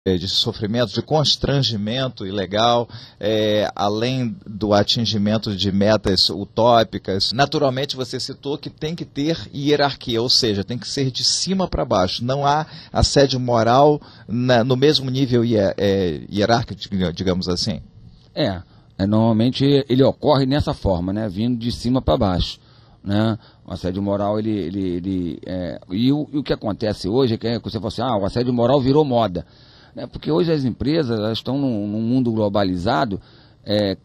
de sofrimento, de constrangimento ilegal, além do atingimento de metas utópicas. Naturalmente, você citou que tem que ter hierarquia, ou seja, tem que ser de cima para baixo. Não há assédio moral no mesmo nível hierárquico, digamos assim. Normalmente ele ocorre nessa forma, né, vindo de cima para baixo, né? O assédio moral, e o que acontece hoje é que você fala assim, o assédio moral virou moda. Porque hoje as empresas elas estão num mundo globalizado,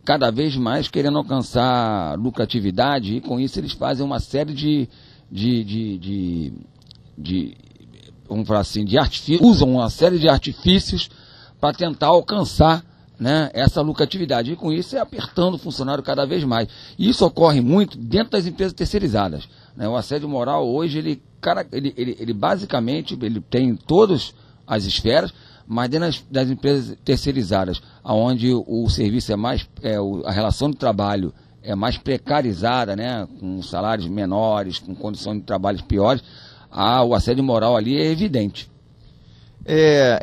cada vez mais querendo alcançar lucratividade, e com isso eles fazem uma série vamos falar assim, usam uma série de artifícios para tentar alcançar, né, essa lucratividade, e com isso apertando o funcionário cada vez mais. E isso ocorre muito dentro das empresas terceirizadas, né? O assédio moral hoje, ele basicamente ele tem em todas as esferas, mas dentro das empresas terceirizadas, onde o serviço a relação de trabalho é mais precarizada, né, com salários menores, com condições de trabalho piores, o assédio moral ali é evidente.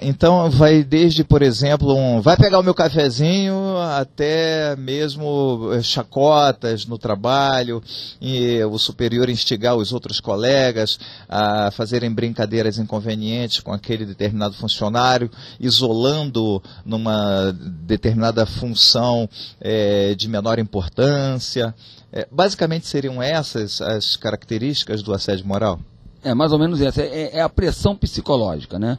Então vai desde, por exemplo, vai pegar o meu cafezinho, até mesmo chacotas no trabalho, e o superior instigar os outros colegas a fazerem brincadeiras inconvenientes com aquele determinado funcionário, isolando numa determinada função de menor importância. Basicamente seriam essas as características do assédio moral? Mais ou menos essa. É a pressão psicológica, né?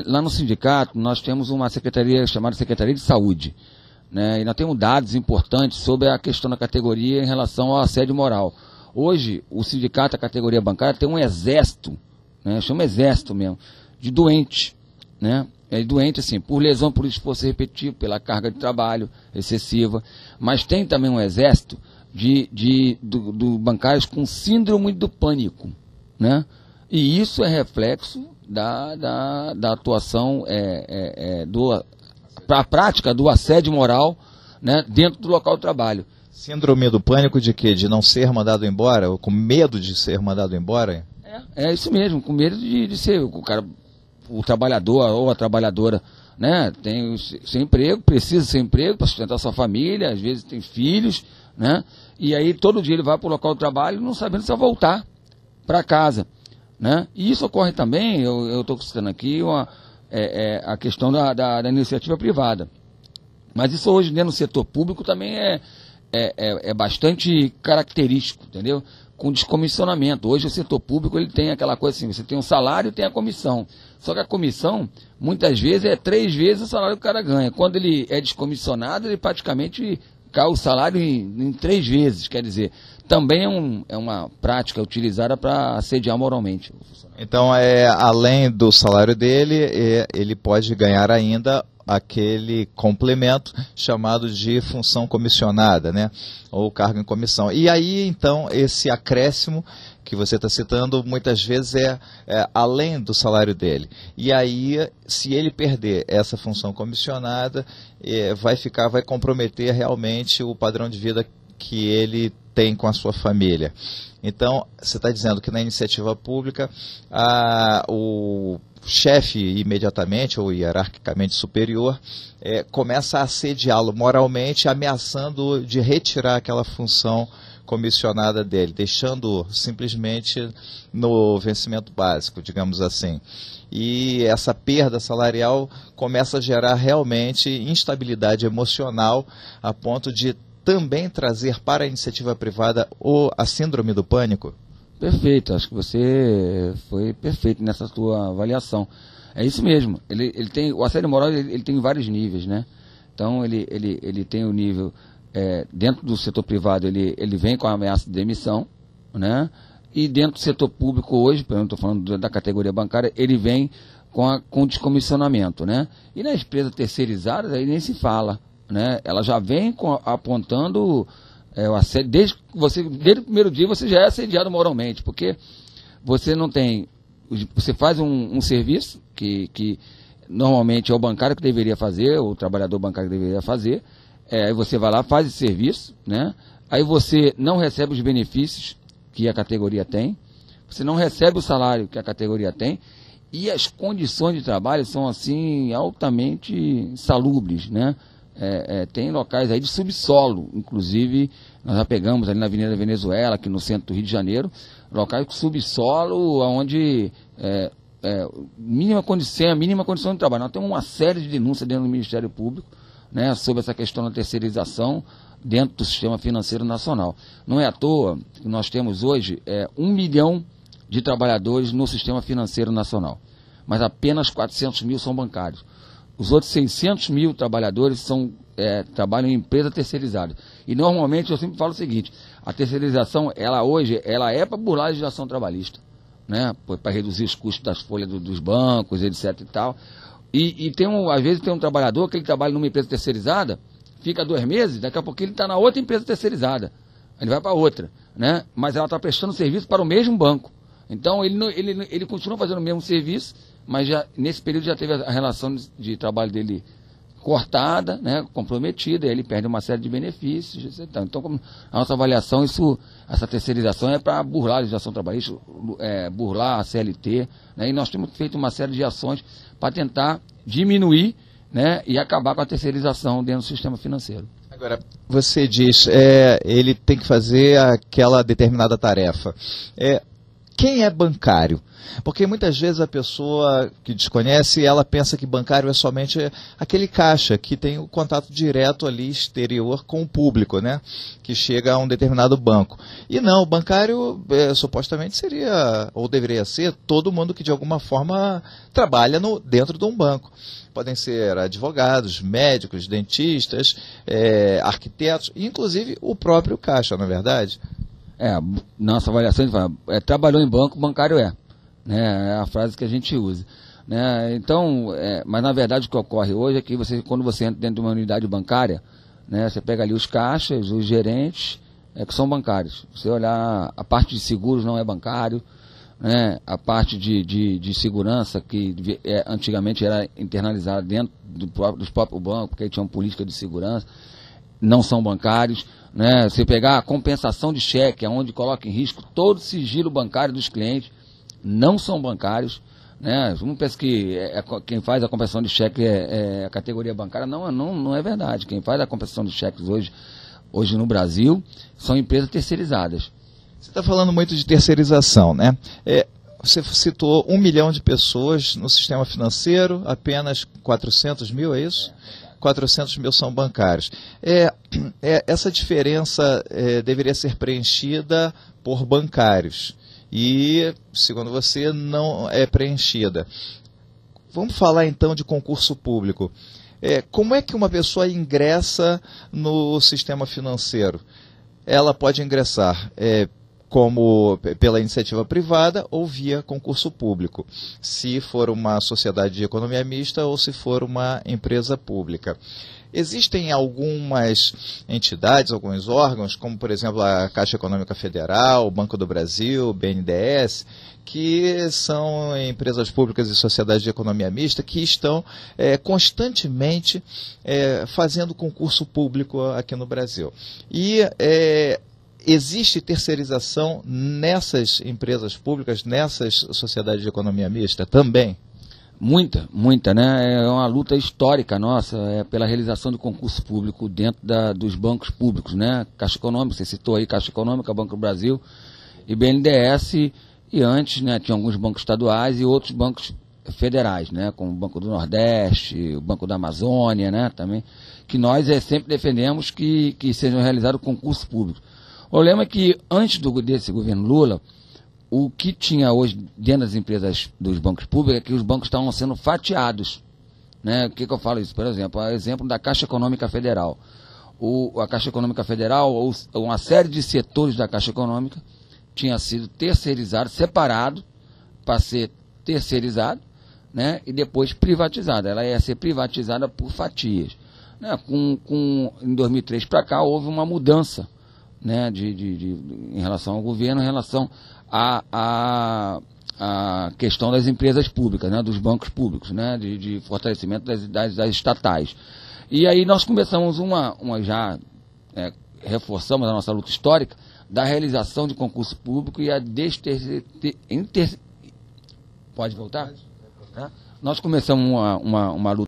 Lá no sindicato nós temos uma secretaria chamada Secretaria de Saúde, né? E nós temos dados importantes sobre a questão da categoria em relação ao assédio moral. Hoje o sindicato, a categoria bancária, tem um exército, né? Chama exército mesmo, de doente, né? Doente assim, por lesão por esforço repetitivo, pela carga de trabalho excessiva, mas tem também um exército do bancários com síndrome do pânico, né? E isso é reflexo da atuação, a prática do assédio moral, né, dentro do local de trabalho. Síndrome do pânico de quê? De não ser mandado embora? Ou com medo de ser mandado embora? É isso mesmo, com medo de ser o trabalhador ou a trabalhadora, né, tem sem emprego, precisa sem emprego para sustentar sua família, às vezes tem filhos, né, e aí todo dia ele vai para o local de trabalho não sabendo se vai voltar para casa, né? E isso ocorre também, eu estou citando aqui a questão da iniciativa privada, mas isso hoje dentro do setor público também é bastante característico, entendeu? Com descomissionamento. Hoje o setor público ele tem aquela coisa assim, você tem um salário e tem a comissão, só que a comissão muitas vezes é 3 vezes o salário que o cara ganha. Quando ele é descomissionado, ele praticamente cai o salário em 3 vezes, quer dizer, também é uma prática utilizada para assediar moralmente. Então, além do salário dele, ele pode ganhar ainda aquele complemento chamado de função comissionada, né? Ou cargo em comissão. E aí, então, esse acréscimo que você está citando, muitas vezes é além do salário dele. E aí, se ele perder essa função comissionada, vai comprometer realmente o padrão de vida que ele tem com a sua família. Então, você está dizendo que na iniciativa pública, o chefe imediatamente, ou hierarquicamente superior, começa a assediá-lo moralmente, ameaçando de retirar aquela função comissionada dele, deixando simplesmente no vencimento básico, digamos assim. E essa perda salarial começa a gerar realmente instabilidade emocional, a ponto de também trazer para a iniciativa privada a síndrome do pânico? Perfeito, acho que você foi perfeito nessa sua avaliação. É isso mesmo, o assédio moral ele tem vários níveis, né? Então ele tem o nível, dentro do setor privado ele vem com a ameaça de demissão, né? E dentro do setor público hoje, por exemplo, estou falando da categoria bancária, ele vem com descomissionamento, né? E nas empresas terceirizadas aí nem se fala, né? Ela já vem apontando o assédio, desde o primeiro dia você já é assediado moralmente, porque você não tem, você faz um serviço que normalmente é o bancário que deveria fazer, o trabalhador bancário que deveria fazer, aí você vai lá, faz esse serviço, né? Aí você não recebe os benefícios que a categoria tem, você não recebe o salário que a categoria tem, E as condições de trabalho são, assim, altamente insalubres, né? Tem locais aí de subsolo, inclusive, nós já pegamos ali na Avenida Venezuela, aqui no centro do Rio de Janeiro, locais de subsolo, onde mínima condição de trabalho. Nós temos uma série de denúncias dentro do Ministério Público, né, sobre essa questão da terceirização dentro do sistema financeiro nacional. Não é à toa que nós temos hoje 1 milhão de trabalhadores no sistema financeiro nacional, mas apenas 400 mil são bancários. Os outros 600 mil trabalhadores trabalham em empresa terceirizada. E normalmente eu sempre falo o seguinte: a terceirização, hoje é para burlar a legislação trabalhista, né? Para reduzir os custos das folhas dos bancos, etc. e tal. E às vezes tem um trabalhador que ele trabalha numa empresa terceirizada, fica 2 meses, daqui a pouco ele está na outra empresa terceirizada. Ele vai para outra, né? Mas ela está prestando serviço para o mesmo banco. Então ele continua fazendo o mesmo serviço, mas nesse período já teve a relação de trabalho dele cortada, né, comprometida, e ele perde uma série de benefícios. Então, como a nossa avaliação, essa terceirização é para burlar a legislação trabalhista, burlar a CLT, né, e nós temos feito uma série de ações para tentar diminuir, né, e acabar com a terceirização dentro do sistema financeiro. Agora, você diz, ele tem que fazer aquela determinada tarefa. Quem é bancário? Porque muitas vezes a pessoa que desconhece, ela pensa que bancário é somente aquele caixa que tem o contato direto ali exterior com o público, né? Que chega a um determinado banco. E não, o bancário supostamente seria, ou deveria ser, todo mundo que de alguma forma trabalha dentro de um banco. Podem ser advogados, médicos, dentistas, arquitetos, inclusive o próprio caixa, não é verdade? Nossa avaliação trabalhou em banco, bancário né? É a frase que a gente usa, né? Então, mas na verdade o que ocorre hoje é que quando você entra dentro de uma unidade bancária, né, você pega ali os caixas, os gerentes, que são bancários. Você olhar, a parte de seguros não é bancário, né? A parte de segurança, que antigamente era internalizada dentro dos próprios bancos, porque aí tinha uma política de segurança, não são bancários, né? Você pegar a compensação de cheque, onde coloca em risco todo o sigilo bancário dos clientes, não são bancários, né? Não pensa que quem faz a compensação de cheque é a categoria bancária. Não é verdade. Quem faz a compensação de cheques hoje no Brasil são empresas terceirizadas. Você está falando muito de terceirização, né? Você citou 1 milhão de pessoas no sistema financeiro, apenas 400 mil, é isso? 400 mil são bancários. Essa diferença deveria ser preenchida por bancários. E, segundo você, não é preenchida. Vamos falar então de concurso público. Como é que uma pessoa ingressa no sistema financeiro? Ela pode ingressar como pela iniciativa privada ou via concurso público, se for uma sociedade de economia mista ou se for uma empresa pública. Existem algumas entidades, alguns órgãos, como por exemplo a Caixa Econômica Federal, o Banco do Brasil, o BNDES, que são empresas públicas e sociedades de economia mista que estão constantemente fazendo concurso público aqui no Brasil. E existe terceirização nessas empresas públicas, nessas sociedades de economia mista também? Muita, né? É uma luta histórica nossa pela realização do concurso público dentro dos bancos públicos, né? Caixa Econômica, você citou aí Caixa Econômica, Banco do Brasil e BNDES, e antes, né, tinha alguns bancos estaduais e outros bancos federais, né? Como o Banco do Nordeste, o Banco da Amazônia, né? Também, que nós sempre defendemos que sejam realizados concursos públicos. O problema é que antes desse governo Lula, o que tinha hoje dentro das empresas dos bancos públicos é que os bancos estavam sendo fatiados, né? O que eu falo isso? Por exemplo, da Caixa Econômica Federal. A Caixa Econômica Federal, ou uma série de setores da Caixa Econômica, tinha sido terceirizado, separado para ser terceirizado, né? E depois privatizada. Ela ia ser privatizada por fatias, né? Em 2003 para cá houve uma mudança, né? Em relação ao governo, em relação a questão das empresas públicas, né, dos bancos públicos, né, de fortalecimento das estatais. E aí nós começamos reforçamos a nossa luta histórica da realização de concurso público e a Pode voltar? Nós começamos uma luta